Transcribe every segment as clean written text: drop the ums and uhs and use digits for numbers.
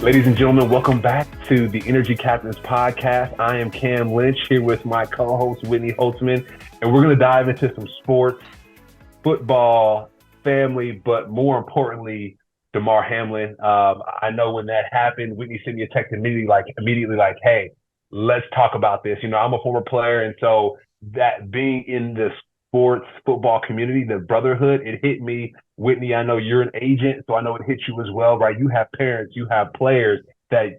Ladies and gentlemen, welcome back to the Energy Captains podcast. I am Cam Lynch here with my co-host Whitney Holtzman, and we're going to dive into some sports, football, family, but more importantly, Damar Hamlin. I know when that happened, Whitney sent me a text immediately like, hey, let's talk about this. You know, I'm a former player, and so that being in the sports football community, the brotherhood, it hit me. Whitney, I know you're an agent, so I know it hits you as well, right? You have parents, you have players that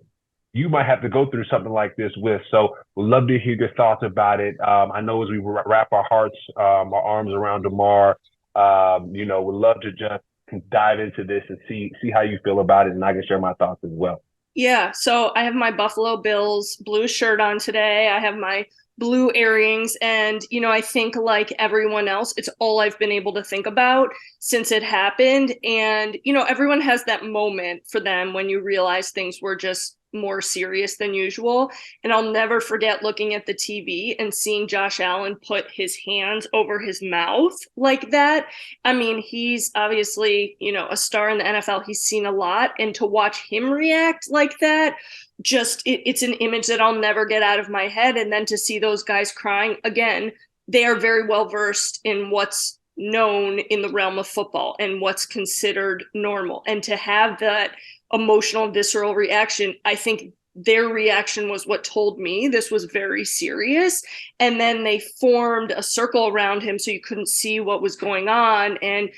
you might have to go through something like this with. So we'd love to hear your thoughts about it. I know as we wrap our hearts, our arms around Damar, we'd love to just dive into this and see how you feel about it, and I can share my thoughts as well. Yeah, so I have my Buffalo Bills blue shirt on today. I have my blue earrings, and I think like everyone else, it's all I've been able to think about since it happened. And everyone has that moment for them when you realize things were just more serious than usual. And I'll never forget looking at the TV and seeing Josh Allen put his hands over his mouth like that. I mean, he's obviously, a star in the NFL. He's seen a lot, and to watch him react like that, it's an image that I'll never get out of my head. And then to see those guys crying again, they are very well versed in what's known in the realm of football and what's considered normal. And to have that emotional, visceral reaction, I think their reaction was what told me this was very serious. And then they formed a circle around him so you couldn't see what was going on. And,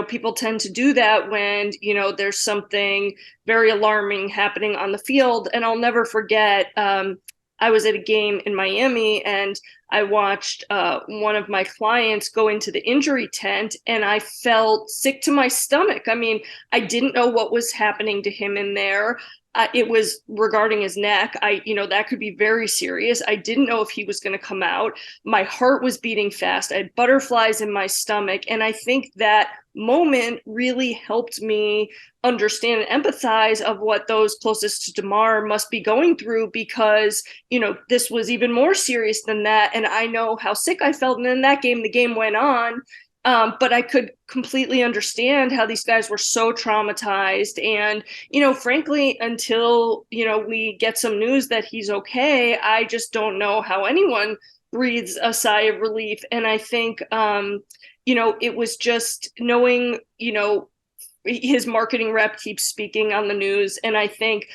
people tend to do that when, there's something very alarming happening on the field. And I'll never forget, I was at a game in Miami and I watched one of my clients go into the injury tent, and I felt sick to my stomach. I mean, I didn't know what was happening to him in there. It was regarding his neck. That could be very serious. I didn't know if he was going to come out. My heart was beating fast. I had butterflies in my stomach. And I think that moment really helped me understand and empathize of what those closest to Damar must be going through, because, this was even more serious than that. And I know how sick I felt. And in that game, the game went on. But I could completely understand how these guys were so traumatized. And, frankly, until, we get some news that he's okay, I just don't know how anyone breathes a sigh of relief. And I think, it was just knowing, his marketing rep keeps speaking on the news. And I think,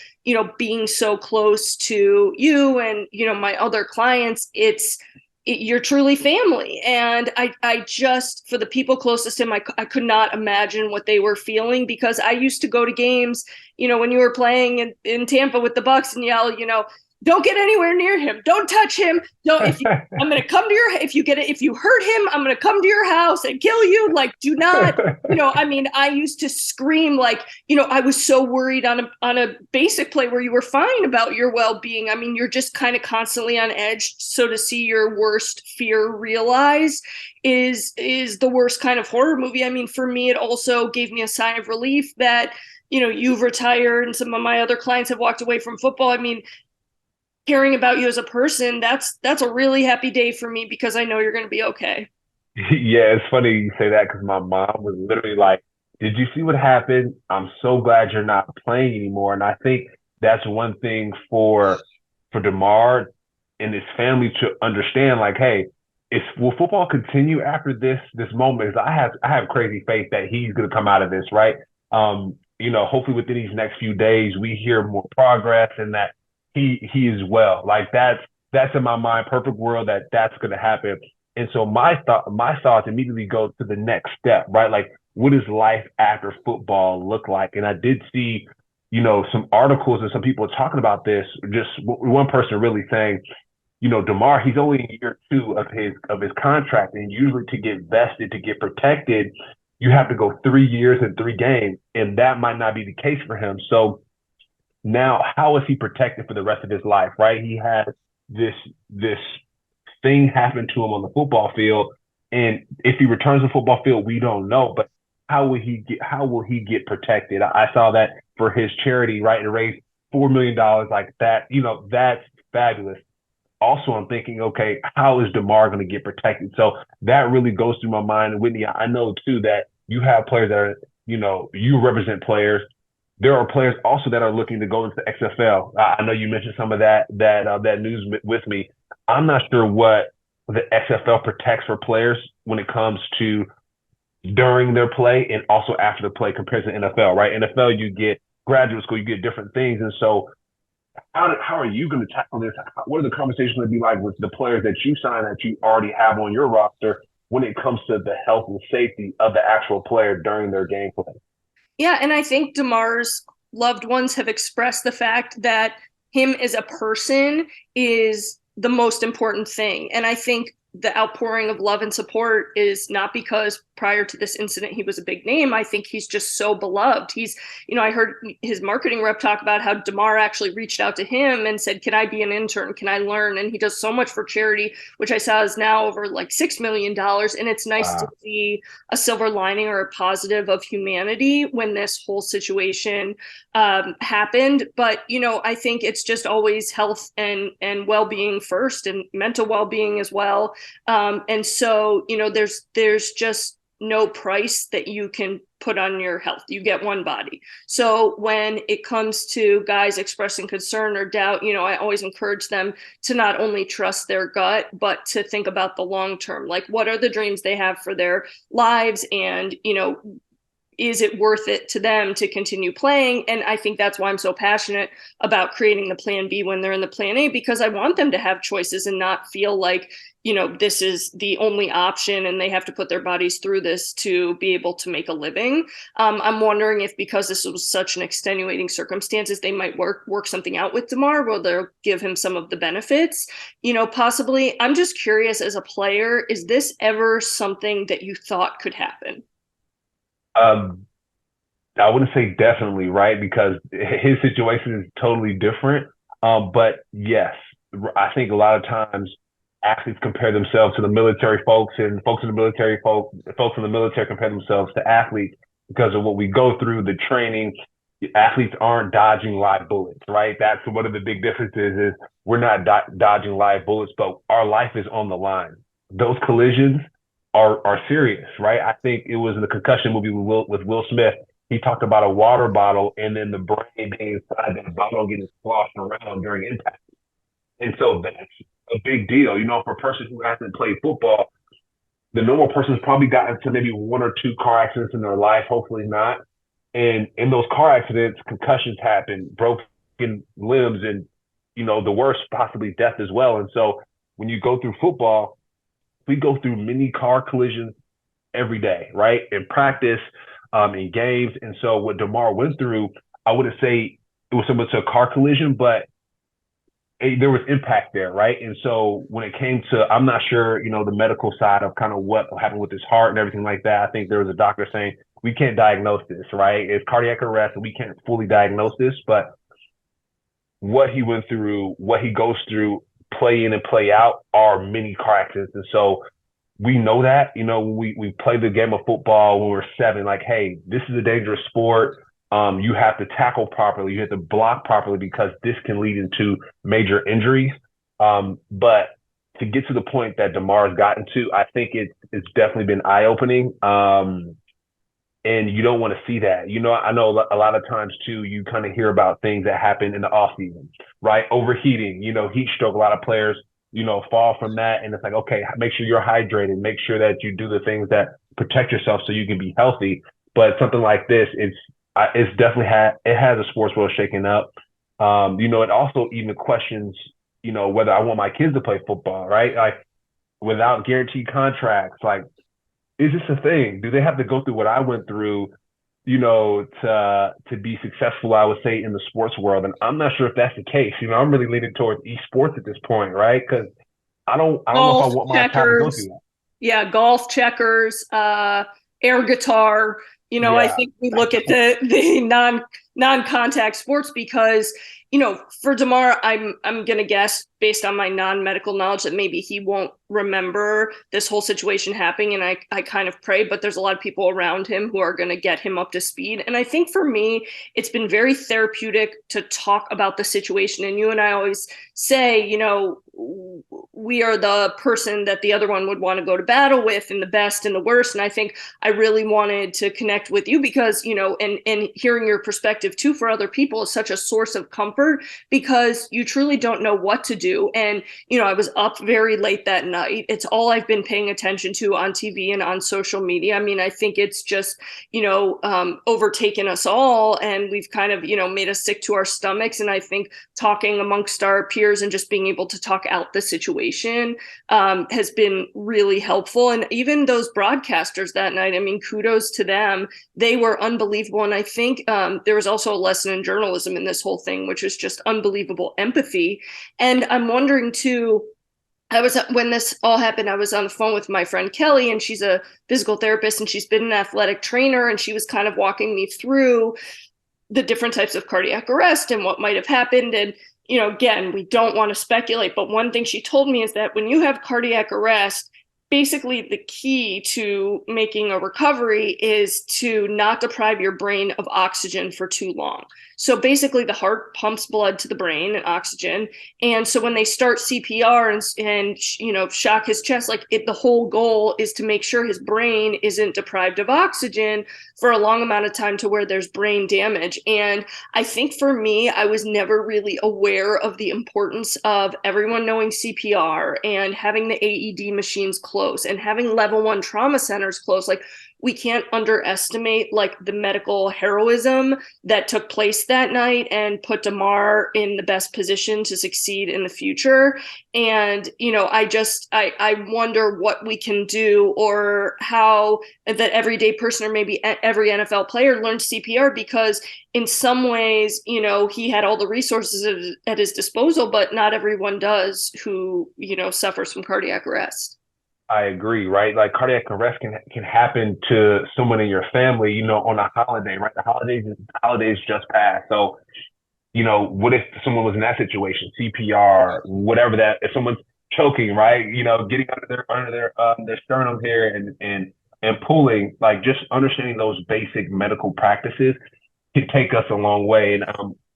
being so close to you and, my other clients, you're truly family. And I just, for the people closest to him, I could not imagine what they were feeling, because I used to go to games, when you were playing in Tampa with the Bucks and yell, don't get anywhere near him. Don't touch him. I'm going to come to if you hurt him, I'm going to come to your house and kill you. Like, do not, I used to scream I was so worried on a basic play where you were fine about your well-being. I mean, you're just kind of constantly on edge. So to see your worst fear realized is the worst kind of horror movie. I mean, for me, it also gave me a sign of relief that, you've retired and some of my other clients have walked away from football. I mean, caring about you as a person, that's a really happy day for me, because I know you're going to be okay. Yeah, it's funny you say that, because my mom was literally like, did you see what happened? I'm so glad you're not playing anymore. And I think that's one thing for Damar and his family to understand, like, hey, will football continue after this moment? Because I have crazy faith that he's going to come out of this, right? Hopefully within these next few days, we hear more progress and that he is well. Like that's in my mind, perfect world, that's going to happen. And so my thoughts immediately go to the next step, right? Like, what does life after football look like? And I did see, some articles and some people talking about this. Just one person really saying, Damar, he's only in year 2 of his contract, and usually to get vested, to get protected, you have to go 3 years and 3 games, and that might not be the case for him. So now, how is he protected for the rest of his life, right? He has this thing happen to him on the football field, and if he returns to the football field, we don't know. But how will he get protected? I saw that for his charity, right, to raise $4 million like that. That's fabulous. Also, I'm thinking, okay, how is Damar going to get protected? So that really goes through my mind. And Whitney, I know too that you have players that are, you represent players. there are players also that are looking to go into the XFL. I know you mentioned some of that news with me. I'm not sure what the XFL protects for players when it comes to during their play and also after the play compared to NFL, right? NFL, you get graduate school, you get different things. And so how are you going to tackle this? What are the conversations going to be like with the players that you sign that you already have on your roster when it comes to the health and safety of the actual player during their game play? Yeah, and I think Damar's loved ones have expressed the fact that him as a person is the most important thing. And I think the outpouring of love and support is not because prior to this incident he was a big name. I think he's just so beloved. I heard his marketing rep talk about how Damar actually reached out to him and said, "Can I be an intern? Can I learn?" And he does so much for charity, which I saw is now over like $6 million. And it's nice to see a silver lining or a positive of humanity when this whole situation happened. But I think it's just always health and well-being first, and mental well-being as well. And so there's just no price that you can put on your health. You get one body. So when it comes to guys expressing concern or doubt, I always encourage them to not only trust their gut, but to think about the long term. Like, what are the dreams they have for their lives? And, is it worth it to them to continue playing? And I think that's why I'm so passionate about creating the plan B when they're in the plan A, because I want them to have choices and not feel like, this is the only option and they have to put their bodies through this to be able to make a living. I'm wondering if, because this was such an extenuating circumstances, they might work something out with Damar where they'll give him some of the benefits, possibly. I'm just curious, as a player, is this ever something that you thought could happen? Um, I wouldn't say definitely, right? Because his situation is totally different. But yes, I think a lot of times athletes compare themselves to the military folks, and folks in the military folks in the military compare themselves to athletes because of what we go through, the training. Athletes aren't dodging live bullets, right? That's one of the big differences is we're not dodging live bullets, but our life is on the line. Those collisions are serious, right? I think it was in the concussion movie with Will Smith. He talked about a water bottle and then the brain being inside that bottle getting sloshed around during impact. And so that's a big deal. For a person who hasn't played football, the normal person's probably gotten to maybe one or two car accidents in their life, hopefully not. And in those car accidents, concussions happen, broken limbs, and, the worst, possibly death as well. And so when you go through football, we go through many car collisions every day, right? In practice, in games. And so what Damar went through, I wouldn't say it was similar to a car collision, but there was impact there, right? And so when it came to, I'm not sure, the medical side of kind of what happened with his heart and everything like that. I think there was a doctor saying, we can't diagnose this, right? It's cardiac arrest and we can't fully diagnose this, but what he went through, what he goes through, play in and play out are many car accidents. And so we know that, we played the game of football when we were 7, like, hey, this is a dangerous sport. You have to tackle properly. You have to block properly because this can lead into major injuries. But to get to the point that Damar's gotten to, I think it's definitely been eye-opening. And you don't want to see that. I know a lot of times too, you kind of hear about things that happen in the off season, right? Overheating, heat stroke, a lot of players, fall from that. And it's like, okay, make sure you're hydrated, make sure that you do the things that protect yourself so you can be healthy. But something like this, it's definitely it has a sports world shaking up. It also even questions, whether I want my kids to play football, right? Like, without guaranteed contracts, like, is this a thing? Do they have to go through what I went through, to be successful, I would say, in the sports world? And I'm not sure if that's the case. I'm really leaning towards esports at this point, right? Because I don't know if I Golf, want my child to go through checkers. that. Yeah, golf, checkers, air guitar. I Yeah. think we look at the non-contact sports because, for Damar, I'm gonna guess based on my non-medical knowledge that maybe he won't remember this whole situation happening, and I kind of pray, but there's a lot of people around him who are gonna get him up to speed. And I think for me, it's been very therapeutic to talk about the situation. And you and I always say, we are the person that the other one would want to go to battle with, and the best and the worst. And I think I really wanted to connect with you because, and hearing your perspective too for other people is such a source of comfort because you truly don't know what to do. And, I was up very late that night. It's all I've been paying attention to on TV and on social media. I mean, I think it's just, overtaken us all, and we've kind of, made us sick to our stomachs. And I think talking amongst our peers and just being able to talk out the situation has been really helpful. And even those broadcasters that night, I mean, kudos to them. They were unbelievable. And I think there was also a lesson in journalism in this whole thing, which is just unbelievable empathy. And I'm wondering too, when this all happened, I was on the phone with my friend Kelly, and she's a physical therapist and she's been an athletic trainer, and she was kind of walking me through the different types of cardiac arrest and what might have happened. And, again, we don't want to speculate, but one thing she told me is that when you have cardiac arrest, basically the key to making a recovery is to not deprive your brain of oxygen for too long. So basically the heart pumps blood to the brain and oxygen. And so when they start CPR and shock his chest, the whole goal is to make sure his brain isn't deprived of oxygen for a long amount of time to where there's brain damage. And I think for me, I was never really aware of the importance of everyone knowing CPR and having the AED machines close and having level 1 trauma centers close. We can't underestimate the medical heroism that took place that night and put Damar in the best position to succeed in the future. And, I wonder what we can do, or how that everyday person or maybe every NFL player learns CPR, because in some ways, he had all the resources at his disposal, but not everyone does who, suffers from cardiac arrest. I agree, right? Like cardiac arrest can happen to someone in your family, on a holiday, right? The holidays just passed. So, what if someone was in that situation? CPR, whatever that, if someone's choking, right? Getting under their sternum here and pulling, just understanding those basic medical practices can take us a long way. And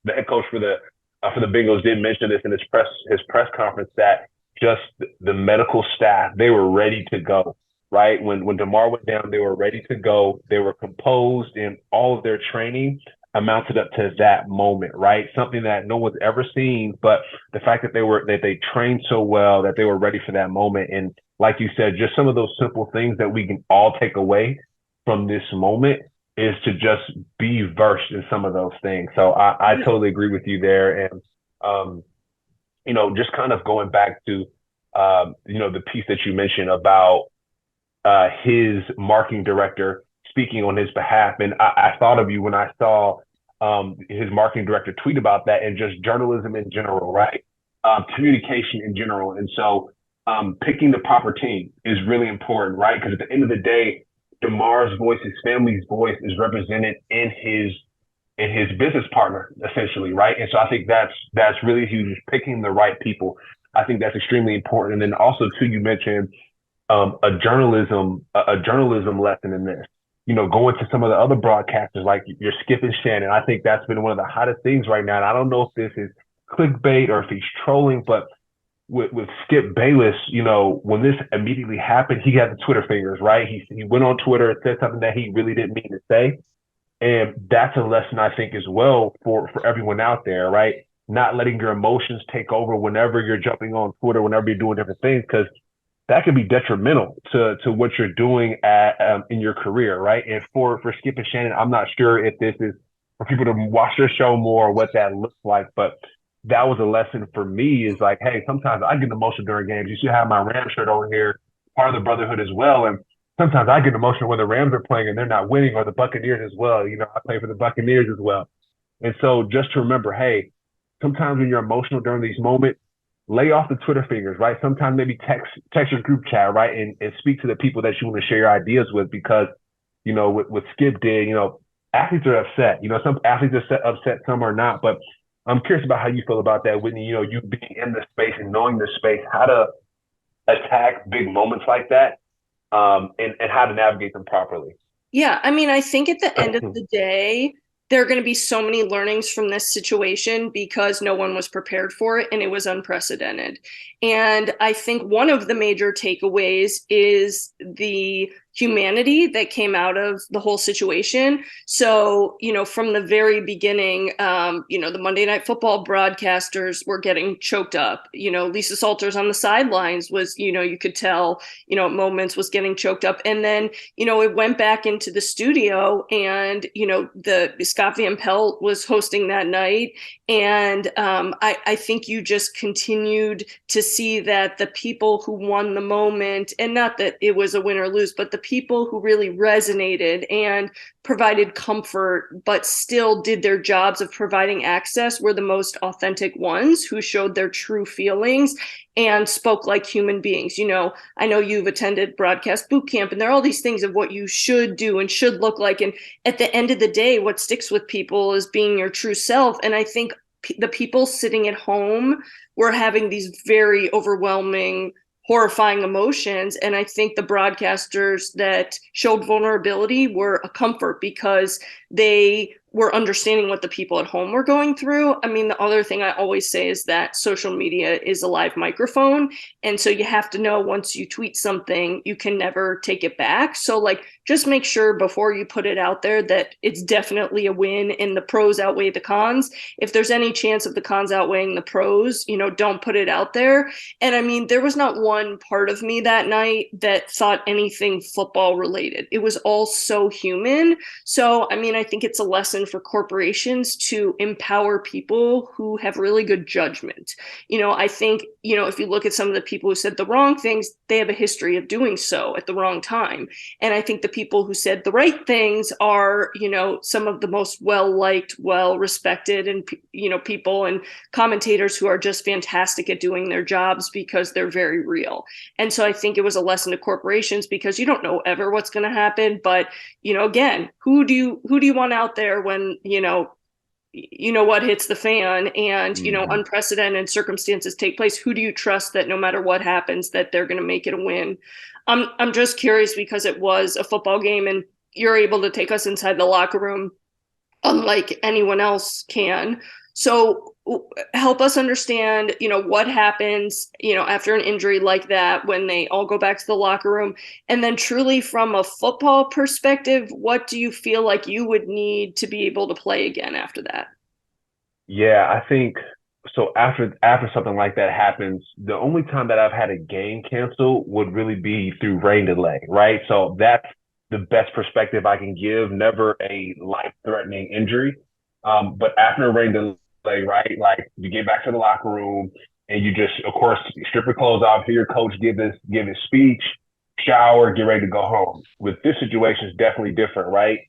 the head coach for the Bengals did mention this in his press conference, that just the medical staff, they were ready to go, right? When Damar went down, they were ready to go. They were composed, and all of their training amounted up to that moment, right? Something that no one's ever seen, but the fact that they trained so well that they were ready for that moment. And like you said, just some of those simple things that we can all take away from this moment is to just be versed in some of those things. So I totally agree with you there. And just kind of going back to, the piece that you mentioned about his marketing director speaking on his behalf. And I thought of you when I saw his marketing director tweet about that, and just journalism in general, right? Communication in general. And so picking the proper team is really important, right? Because at the end of the day, Damar's voice, his family's voice, is represented in his business partner, essentially, right? And so I think that's really huge, picking the right people. I think that's extremely important. And then also too, you mentioned a journalism lesson in this. Going to some of the other broadcasters like your Skip and Shannon. I think that's been one of the hottest things right now. And I don't know if this is clickbait or if he's trolling, but with Skip Bayless, when this immediately happened, he had the Twitter fingers, right? He went on Twitter and said something that he really didn't mean to say. And that's a lesson, I think, as well for everyone out there, right? Not letting your emotions take over whenever you're jumping on Twitter, whenever you're doing different things, because that can be detrimental to what you're doing in your career, right? And for Skip and Shannon, I'm not sure if this is for people to watch their show more or what that looks like, but that was a lesson for me, is like, hey, sometimes I get emotional during games. You see, I have my Ram shirt over here, part of the brotherhood as well. And sometimes I get emotional when the Rams are playing and they're not winning, or the Buccaneers as well. I play for the Buccaneers as well. And so just to remember, hey, sometimes when you're emotional during these moments, lay off the Twitter fingers, right? Sometimes maybe text your group chat, right? And speak to the people that you want to share your ideas with, because, what Skip did, athletes are upset. Some athletes are upset, some are not. But I'm curious about how you feel about that, Whitney, you being in the space and knowing the space, how to attack big moments like that, and how to navigate them properly. Yeah, I mean, I think at the end of the day, there are going to be so many learnings from this situation because no one was prepared for it and it was unprecedented. And I think one of the major takeaways is the humanity that came out of the whole situation. So, from the very beginning, the Monday Night Football broadcasters were getting choked up. Lisa Salters on the sidelines was, you could tell, at moments was getting choked up. And then, it went back into the studio and, the Scott Van Pelt was hosting that night. And I think you just continued to see that the people who won the moment, and not that it was a win or lose, but the people who really resonated and provided comfort, but still did their jobs of providing access were the most authentic ones who showed their true feelings and spoke like human beings. I know you've attended broadcast boot camp, and there are all these things of what you should do and should look like. And at the end of the day, what sticks with people is being your true self. And I think the people sitting at home were having these very overwhelming, horrifying emotions. And I think the broadcasters that showed vulnerability were a comfort because they were understanding what the people at home were going through. I mean, the other thing I always say is that social media is a live microphone. And so you have to know once you tweet something, you can never take it back. So, just make sure before you put it out there that it's definitely a win and the pros outweigh the cons. If there's any chance of the cons outweighing the pros, don't put it out there. And I mean, there was not one part of me that night that thought anything football related. It was all so human. So, I mean, I think it's a lesson for corporations to empower people who have really good judgment. I think, if you look at some of the people who said the wrong things, they have a history of doing so at the wrong time. And I think the people who said the right things are, some of the most well-liked, well-respected, and, people and commentators who are just fantastic at doing their jobs because they're very real. And so I think it was a lesson to corporations because you don't know ever what's going to happen. But, again, who do you want out there when, what hits the fan and, Mm-hmm. unprecedented circumstances take place? Who do you trust that no matter what happens, that they're going to make it a win? I'm just curious because it was a football game and you're able to take us inside the locker room unlike anyone else can. So help us understand, what happens, after an injury like that when they all go back to the locker room. And then truly from a football perspective, what do you feel like you would need to be able to play again after that? Yeah, I think so. After something like that happens, the only time that I've had a game cancel would really be through rain delay, right? So that's the best perspective I can give. Never a life-threatening injury, but after a rain delay, right? Like you get back to the locker room and you just, of course, strip your clothes off, hear your coach give his speech, shower, get ready to go home. With this situation, it's definitely different, right?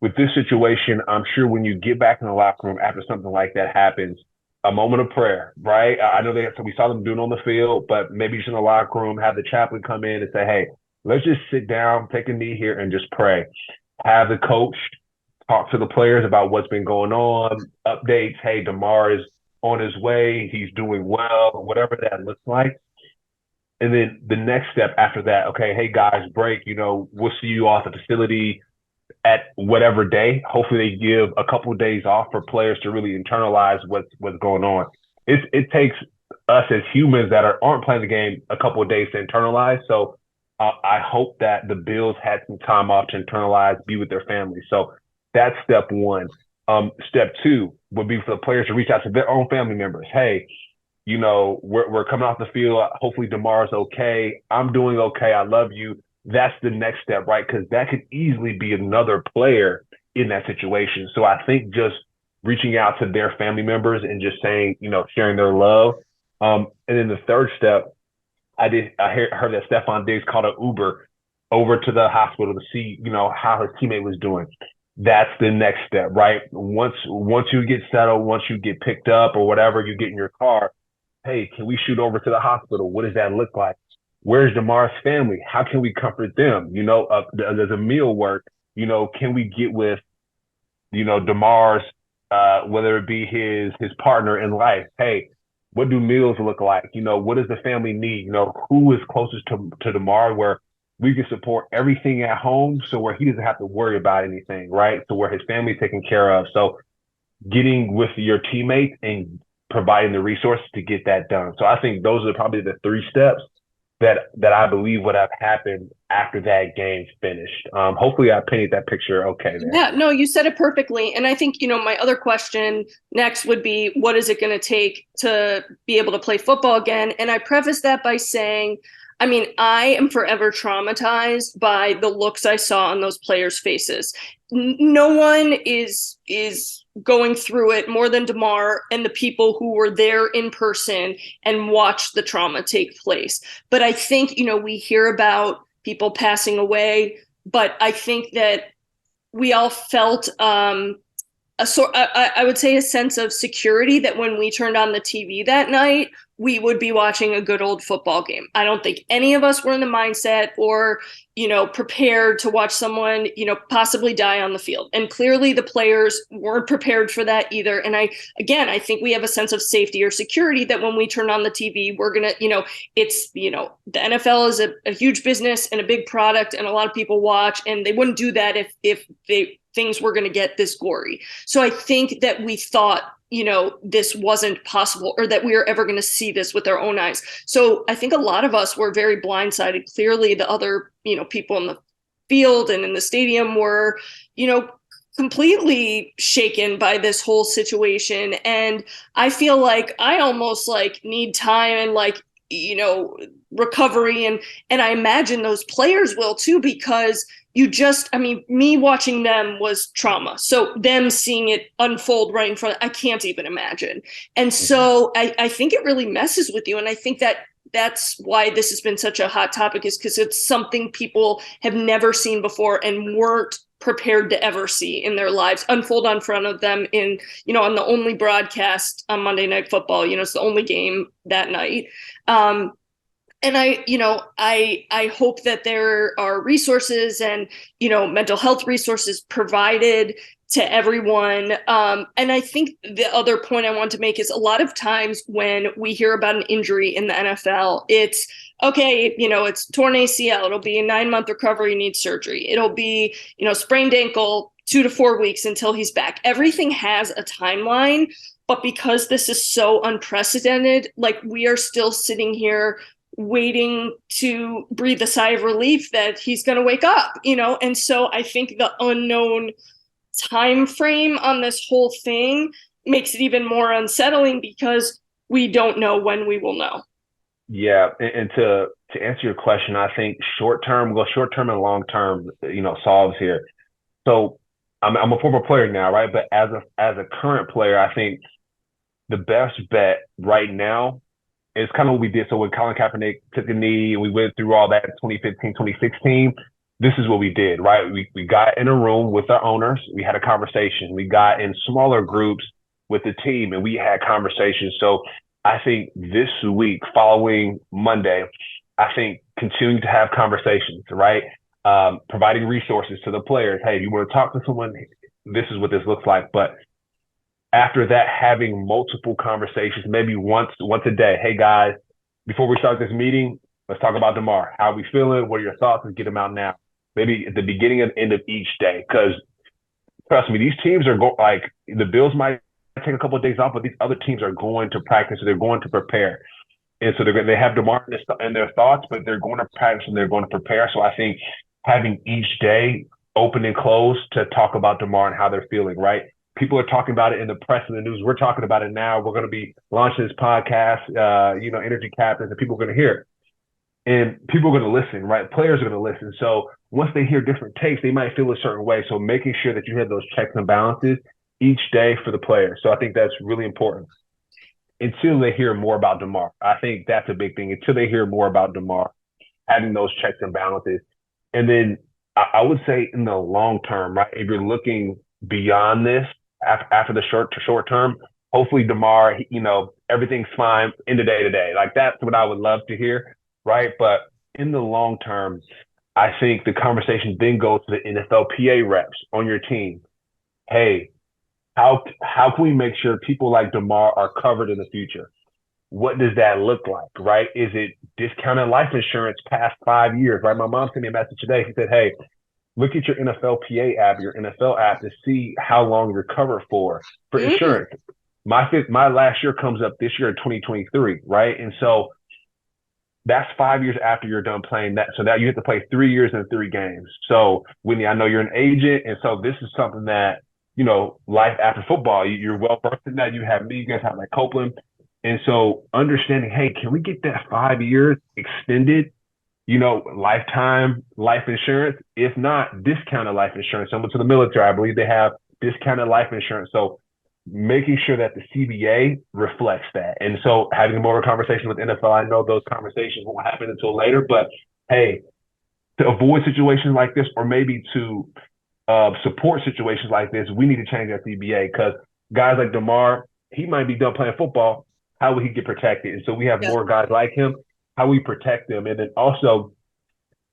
With this situation, I'm sure when you get back in the locker room after something like that happens, a moment of prayer, right? I know we saw them doing it on the field, but maybe just in the locker room, have the chaplain come in and say, hey, let's just sit down, take a knee here and just pray. Have the coach talk to the players about what's been going on, updates. Hey, Damar is on his way. He's doing well, whatever that looks like. And then the next step after that, okay, hey guys, break, we'll see you off at the facility at whatever day. Hopefully they give a couple of days off for players to really internalize what's going on. It takes us as humans that aren't playing the game a couple of days to internalize. So I hope that the Bills had some time off to internalize, be with their families. So that's step one. Step two would be for the players to reach out to their own family members. Hey, we're coming off the field. Hopefully Damar's okay. I'm doing okay. I love you. That's the next step, right? Because that could easily be another player in that situation. So I think just reaching out to their family members and just saying, sharing their love. And then the third step, I heard that Stephon Diggs called an Uber over to the hospital to see, how his teammate was doing. That's the next step, right? Once you get settled, once you get picked up or whatever, you get in your car. Hey, can we shoot over to the hospital? What does that look like? Where's Damar's family? How can we comfort them? Does a meal work? Can we get with, Damar's, whether it be his partner in life? Hey, what do meals look like? What does the family need? Who is closest to Damar where we can support everything at home, so where he doesn't have to worry about anything, right? So where his family's taken care of. So getting with your teammates and providing the resources to get that done. So I think those are probably the three steps that I believe would have happened after that game finished. Hopefully, I painted that picture okay there. Yeah, no, you said it perfectly. And I think, my other question next would be, what is it going to take to be able to play football again? And I preface that by saying, I mean, I am forever traumatized by the looks I saw on those players' faces. No one is going through it more than Damar and the people who were there in person and watched the trauma take place. But I think, we hear about people passing away, but I think that we all felt I would say a sense of security that when we turned on the TV that night, we would be watching a good old football game. I don't think any of us were in the mindset or, prepared to watch someone, possibly die on the field. And clearly the players weren't prepared for that either. And I think we have a sense of safety or security that when we turn on the TV, we're going to, the NFL is a huge business and a big product and a lot of people watch, and they wouldn't do that if things were going to get this gory. So I think that we thought, this wasn't possible or that we were ever going to see this with our own eyes. So I think a lot of us were very blindsided. Clearly the other, people in the field and in the stadium were, completely shaken by this whole situation. And I feel like I almost need time and recovery. And I imagine those players will too, because me watching them was trauma. So them seeing it unfold right in front, I can't even imagine. And so I think it really messes with you. And I think that's why this has been such a hot topic, is because it's something people have never seen before and weren't prepared to ever see in their lives unfold in front of them on the only broadcast on Monday Night Football. It's the only game that night. And I hope that there are resources and, mental health resources provided to everyone. And I think the other point I want to make is a lot of times when we hear about an injury in the NFL, it's okay, it's torn ACL. It'll be a 9-month recovery, needs surgery. It'll be, sprained ankle, 2 to 4 weeks until he's back. Everything has a timeline, but because this is so unprecedented, we are still sitting here waiting to breathe a sigh of relief that he's going to wake up, and so I think the unknown time frame on this whole thing makes it even more unsettling because we don't know when we will know. Yeah, and to answer your question, I think short term and long term, solves here. So I'm a former player now, right? But as a current player, I think the best bet right now is kind of what we did. So when Colin Kaepernick took a knee and we went through all that in 2015, 2016, this is what we did, right? We got in a room with our owners. We had a conversation. We got in smaller groups with the team and we had conversations. So I think this week following Monday, I think continuing to have conversations, right? Providing resources to the players. Hey, if you want to talk to someone, this is what this looks like. But after that, having multiple conversations, maybe once a day. Hey guys, before we start this meeting, let's talk about Damar. How are we feeling? What are your thoughts? Let's get them out now. Maybe at the beginning and end of each day. Because trust me, these teams are the Bills might take a couple of days off, but these other teams are going to practice, so they're going to prepare. And so they have Damar in their thoughts, but they're going to practice and they're going to prepare. So I think having each day open and close to talk about Damar and how they're feeling, right? People are talking about it in the press and the news. We're talking about it now. We're going to be launching this podcast, Energy Captains, and people are going to hear it. And people are going to listen, right? Players are going to listen. So once they hear different takes, they might feel a certain way. So making sure that you have those checks and balances each day for the players. So I think that's really important until they hear more about Damar. I think that's a big thing. Until they hear more about Damar, having those checks and balances. And then I would say in the long term, right? If you're looking beyond this, after the short term, hopefully Damar, everything's fine in the day to day. That's what I would love to hear, right? But in the long term, I think the conversation then goes to the NFLPA reps on your team. Hey, how can we make sure people like Damar are covered in the future? what does that look like, right? Is it discounted life insurance past 5 years, right? My mom sent me a message today. She said, hey, look at your NFLPA app, your NFL app to see how long you're covered for Mm. insurance. My last year comes up this year in 2023, right? And so that's 5 years after you're done playing that. So now you have to play 3 years and 3 games. So Whitney, I know you're an agent, and so this is something that life after football. You're well versed in that. You have me, you guys have like Copeland, and so understanding, hey, can we get that 5 years extended? Lifetime life insurance. If not, discounted life insurance. Similar to the military, I believe they have discounted life insurance. So making sure that the CBA reflects that. And so having more of a conversation with NFL, I know those conversations won't happen until later, but hey, to avoid situations like this, or maybe to support situations like this, we need to change that CBA because guys like Damar, he might be done playing football. How will he get protected? And so we have Yeah. more guys like him. How we protect them, and then also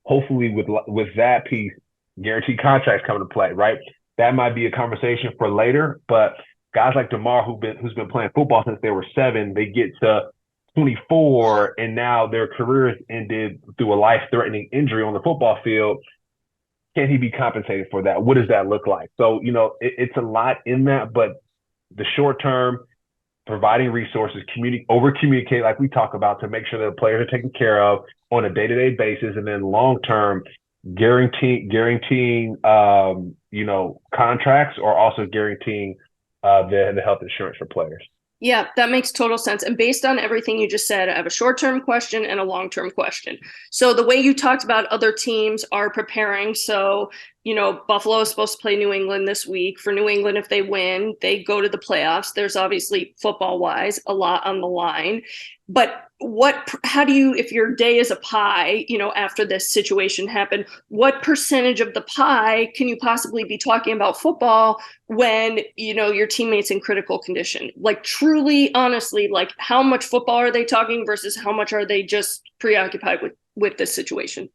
hopefully with that piece, guaranteed contracts come into play, right? That might be a conversation for later, but guys like Damar who's been playing football since they were 7, they get to 24 and now their careers ended through a life-threatening injury on the football field. Can he be compensated for that? What does that look like? So, it's a lot in that, but the short term, providing resources, over communicate like we talk about to make sure that the players are taken care of on a day-to-day basis, and then long term guaranteeing contracts, or also guaranteeing the health insurance for players. Yeah, that makes total sense. And based on everything you just said, I have a short term question and a long term question. So, the way you talked about other teams are preparing. So, Buffalo is supposed to play New England this week. For New England, if they win, they go to the playoffs. There's obviously football wise a lot on the line. But how do you, if your day is a pie, after this situation happened, what percentage of the pie can you possibly be talking about football when your teammates in critical condition? Like, truly, honestly, like, how much football are they talking versus how much are they just preoccupied with this situation?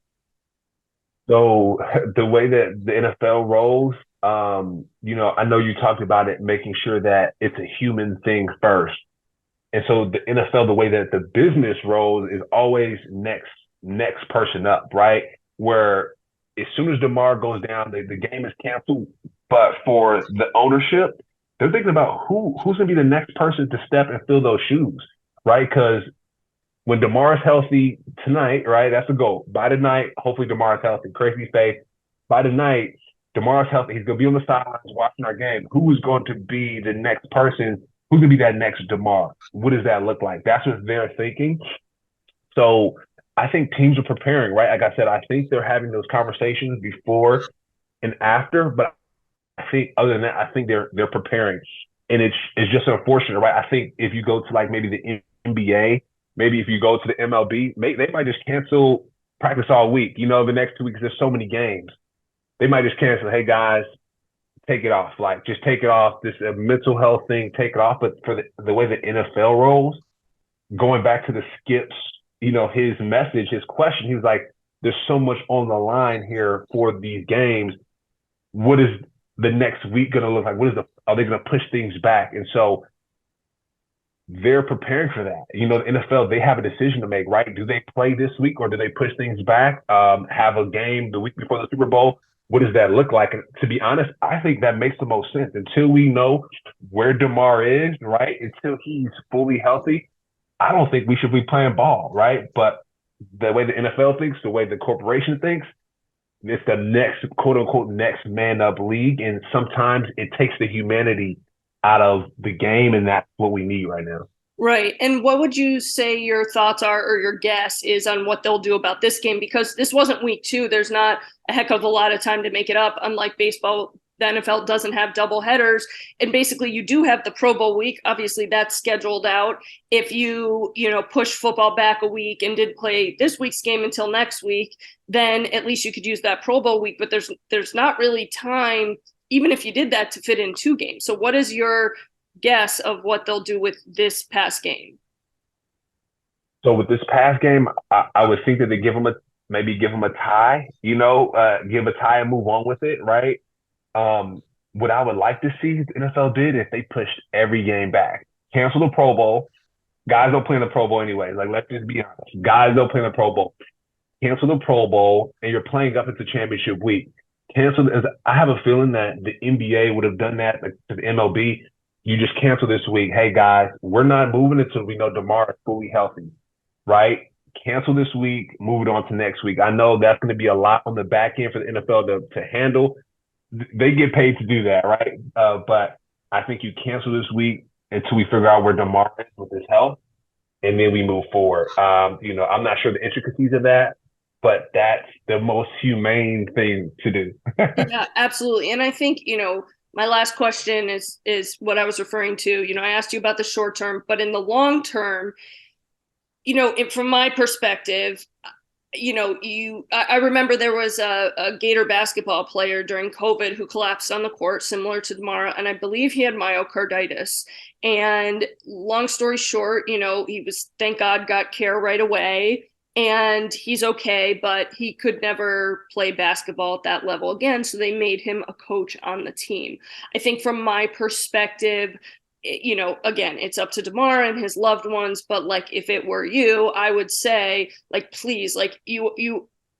So the way that the NFL rolls, I know you talked about it, making sure that it's a human thing first. And so the NFL, the way that the business rolls is always next person up, right? Where as soon as Damar goes down, the game is canceled. But for the ownership, they're thinking about who's going to be the next person to step and fill those shoes, right? Because when Damar is healthy tonight, right, that's the goal. By tonight, hopefully Damar is healthy. Crazy face. By tonight, Damar is healthy. He's going to be on the sidelines watching our game. Who is going to be the next person? Who's going to be that next Damar? What does that look like? That's what they're thinking. So I think teams are preparing, right? Like I said, I think they're having those conversations before and after, but I think other than that, I think they're preparing. And it's just unfortunate, right? I think if you go to like maybe the NBA, maybe if you go to the MLB, they might just cancel practice all week. The next 2 weeks there's so many games. They might just cancel, hey guys, take it off. Like, just take it off. This mental health thing, take it off. But for the way the NFL rolls, going back to the Skips, his message, his question, he was like, there's so much on the line here for these games. What is the next week going to look like? Are they going to push things back? And so they're preparing for that. The NFL, they have a decision to make, right? Do they play this week or do they push things back? Have a game the week before the Super Bowl? What does that look like? And to be honest, I think that makes the most sense. Until we know where Damar is, right? Until he's fully healthy, I don't think we should be playing ball, right? But the way the NFL thinks, the way the corporation thinks, it's the next, quote unquote, next man up league. And sometimes it takes the humanity out of the game, and that's what we need right now. Right. And what would you say your thoughts are, or your guess is, on what they'll do about this game? Because this wasn't week 2. There's not a heck of a lot of time to make it up. Unlike baseball, the NFL doesn't have double headers. And basically, you do have the Pro Bowl week. Obviously, that's scheduled out. If you, push football back a week and did play this week's game until next week, then at least you could use that Pro Bowl week. But there's not really time, even if you did that, to fit in 2 games. So what is your guess of what they'll do with this past game? So with this past game, I would think that they give them a tie, give a tie and move on with it, right? What I would like to see the NFL did if they pushed every game back, cancel the Pro Bowl, Guys don't play in the Pro Bowl anyway. Like, let's just be honest. Guys don't play in the Pro Bowl. Cancel the Pro Bowl, and you're playing up into championship week. Cancel. I have a feeling that the NBA would have done that to the MLB. You just cancel this week. Hey guys, we're not moving until we know Damar is fully healthy, right? Cancel this week, move it on to next week. I know that's going to be a lot on the back end for the NFL to handle. They get paid to do that, right? But I think you cancel this week until we figure out where Damar is with his health, and then we move forward. I'm not sure the intricacies of that, but that's the most humane thing to do. Yeah, absolutely. And I think, my last question is what I was referring to. I asked you about the short term, but in the long term, from my perspective, I remember there was a Gator basketball player during COVID who collapsed on the court, similar to Damara, and I believe he had myocarditis. And long story short, he was, thank God, got care right away, and he's okay, but he could never play basketball at that level again. So they made him a coach on the team. I think from my perspective, again, it's up to Damar and his loved ones, but like if it were you, I would say, like, please, like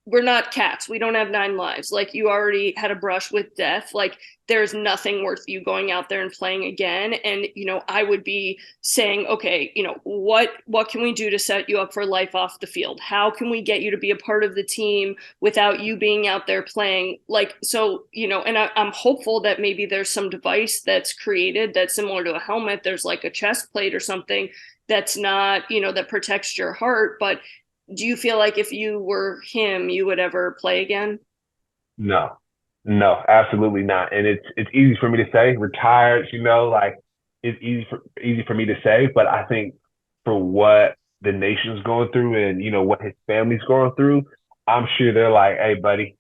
we're not cats. We don't have 9 lives. Like, you already had a brush with death. Like, there's nothing worth you going out there and playing again. And, I would be saying, okay, what can we do to set you up for life off the field? How can we get you to be a part of the team without you being out there playing? Like, so, and I'm hopeful that maybe there's some device that's created that's similar to a helmet. There's like a chest plate or something that's not, that protects your heart. But do you feel like if you were him, you would ever play again? No, no, absolutely not. And it's easy for me to say, retired, like it's easy for me to say, but I think for what the nation's going through and what his family's going through, I'm sure they're like, hey, buddy,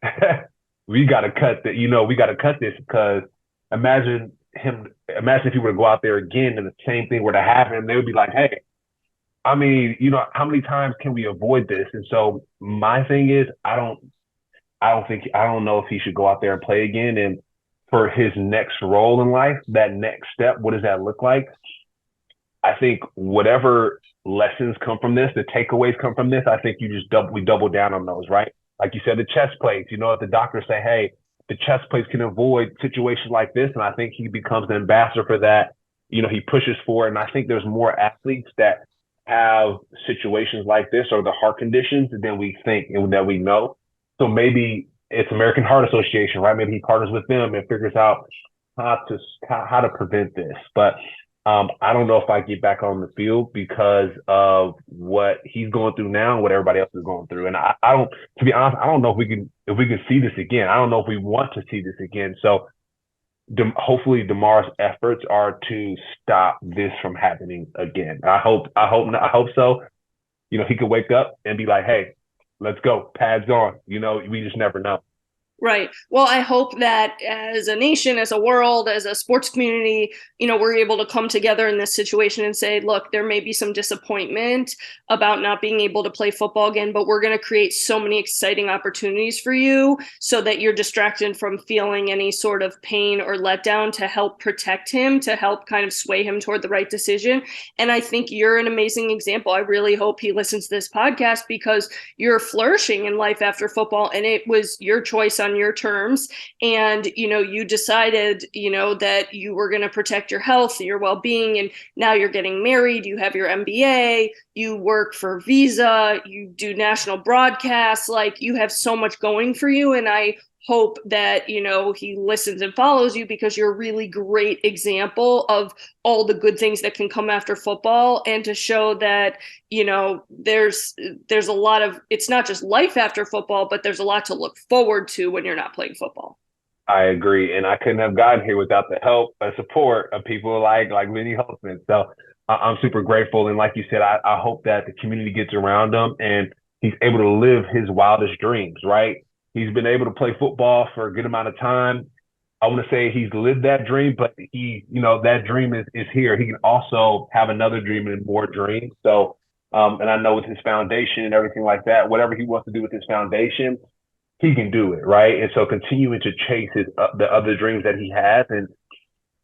we gotta cut that, we gotta cut this because imagine if he were to go out there again and the same thing were to happen, they would be like, hey, I mean, how many times can we avoid this? And so my thing is, I don't know if he should go out there and play again. And for his next role in life, that next step, what does that look like? I think whatever lessons come from this, the takeaways come from this, I think we double down on those, right? Like you said, the chest plates, if the doctors say, hey, the chest plates can avoid situations like this. And I think he becomes an ambassador for that. He pushes for it. And I think there's more athletes that have situations like this or the heart conditions than we think and that we know. So maybe it's American Heart Association, right? Maybe he partners with them and figures out how to prevent this. But I don't know if I get back on the field because of what he's going through now and what everybody else is going through. And I don't, to be honest, I don't know if we can see this again. I don't know if we want to see this again. So hopefully Damar's efforts are to stop this from happening again. I hope so. He could wake up and be like, hey, let's go, pads on. We just never know. Right. Well, I hope that as a nation, as a world, as a sports community, we're able to come together in this situation and say, look, there may be some disappointment about not being able to play football again, but we're going to create so many exciting opportunities for you so that you're distracted from feeling any sort of pain or letdown to help protect him, to help kind of sway him toward the right decision. And I think you're an amazing example. I really hope he listens to this podcast because you're flourishing in life after football, and it was your choice on your terms. And, you decided, that you were going to protect your health, your well-being, and now you're getting married, you have your MBA, you work for Visa, you do national broadcasts, like you have so much going for you. And I hope that, he listens and follows you because you're a really great example of all the good things that can come after football, and to show that, there's a lot of, it's not just life after football, but there's a lot to look forward to when you're not playing football. I agree. And I couldn't have gotten here without the help and support of people like Lenny Holtzman. So I'm super grateful. And like you said, I hope that the community gets around him and he's able to live his wildest dreams, right? He's been able to play football for a good amount of time. I want to say he's lived that dream, but that dream is here. He can also have another dream and more dreams. So, and I know with his foundation and everything like that, whatever he wants to do with his foundation, he can do it, right? And so continuing to chase the other dreams that he has. And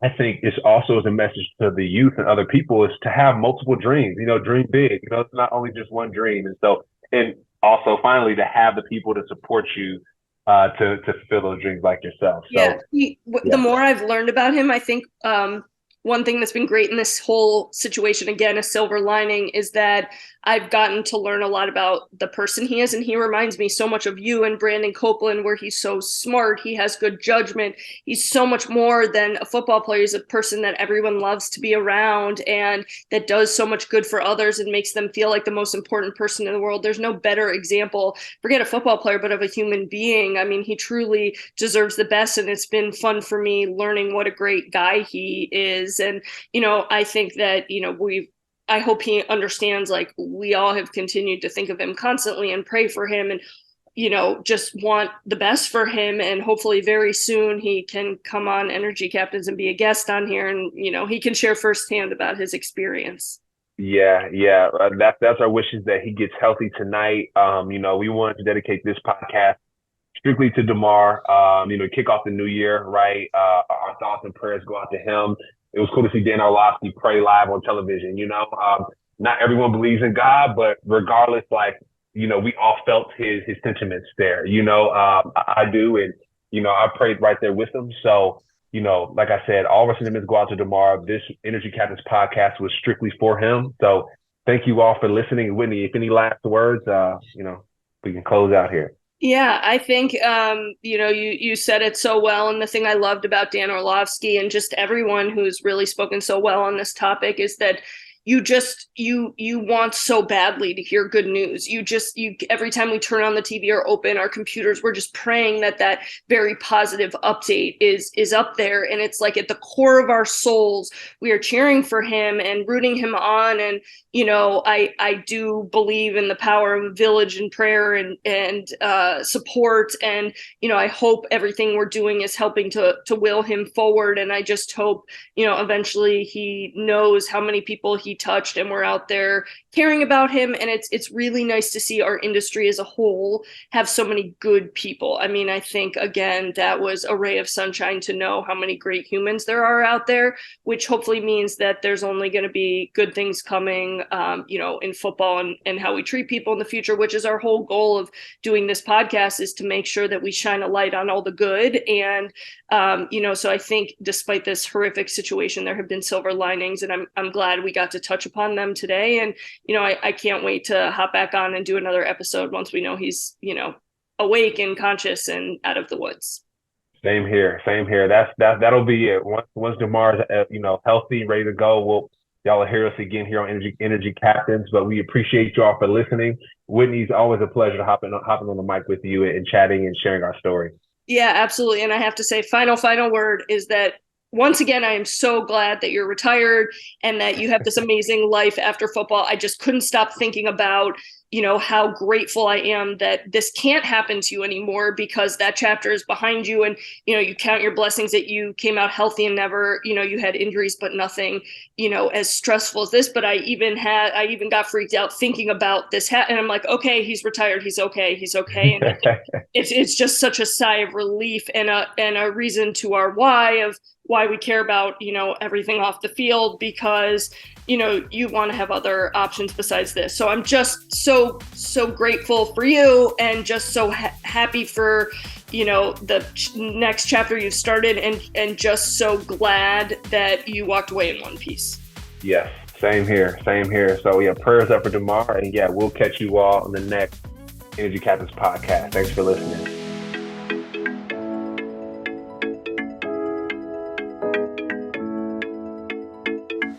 I think it's also as a message to the youth and other people is to have multiple dreams, dream big, it's not only just one dream. And so, and also finally to have the people to support you, to fulfill those dreams like yourself. Yeah, So the yeah, more I've learned about him, I think one thing that's been great in this whole situation, again, a silver lining, is that I've gotten to learn a lot about the person he is. And he reminds me so much of you and Brandon Copeland, where he's so smart. He has good judgment. He's so much more than a football player. He's a person that everyone loves to be around and that does so much good for others and makes them feel like the most important person in the world. There's no better example, forget a football player, but of a human being. I mean, he truly deserves the best. And it's been fun for me learning what a great guy he is. And, I think that, I hope he understands, like, we all have continued to think of him constantly and pray for him and, just want the best for him. And hopefully very soon he can come on Energy Captains and be a guest on here. And, he can share firsthand about his experience. yeah. That's our wishes that he gets healthy tonight. We wanted to dedicate this podcast strictly to Damar. Kick off the new year, right? Our thoughts and prayers go out to him. It was cool to see Dan Orlovsky pray live on television. Not everyone believes in God, but regardless, we all felt his sentiments there. I do, and I prayed right there with him. So, like I said, all of our sentiments go out to Damar. This Energy Captains podcast was strictly for him. So, thank you all for listening. Whitney, if any last words, we can close out here. Yeah, I think you said it so well, and the thing I loved about Dan Orlovsky and just everyone who's really spoken so well on this topic is that you want so badly to hear good news. You every time we turn on the TV or open our computers, we're just praying that very positive update is up there, and it's like at the core of our souls we are cheering for him and rooting him on. And I do believe in the power of village and prayer and support. And I hope everything we're doing is helping to will him forward. And I just hope eventually he knows how many people he touched and we're out there caring about him. And it's really nice to see our industry as a whole have so many good people. I mean, I think again that was a ray of sunshine to know how many great humans there are out there, which hopefully means that there's only going to be good things coming in football and how we treat people in the future, which is our whole goal of doing this podcast, is to make sure that we shine a light on all the good. And so I think despite this horrific situation, there have been silver linings, and I'm glad we got to touch upon them today. And I can't wait to hop back on and do another episode once we know he's awake and conscious and out of the woods. Same here. That'll be it. Once Damar's healthy, ready to go, y'all will hear us again here on Energy Captains. But we appreciate y'all for listening. Whitney's always a pleasure hopping on the mic with you and chatting and sharing our story. Yeah, absolutely. And I have to say, final word is that once again, I am so glad that you're retired and that you have this amazing life after football. I just couldn't stop thinking about, how grateful I am that this can't happen to you anymore, because that chapter is behind you. And, you count your blessings that you came out healthy and never, you had injuries, but nothing, as stressful as this. But I even got freaked out thinking about this. And I'm like, okay, he's retired. He's okay. And it's just such a sigh of relief and a reason to our why we care about, everything off the field, because, you want to have other options besides this. So I'm just so grateful for you and just so happy for, the next chapter you've started, and just so glad that you walked away in one piece. Yes, same here. So yeah, prayers up for Damar, and yeah, we'll catch you all on the next Energy Captains podcast. Thanks for listening.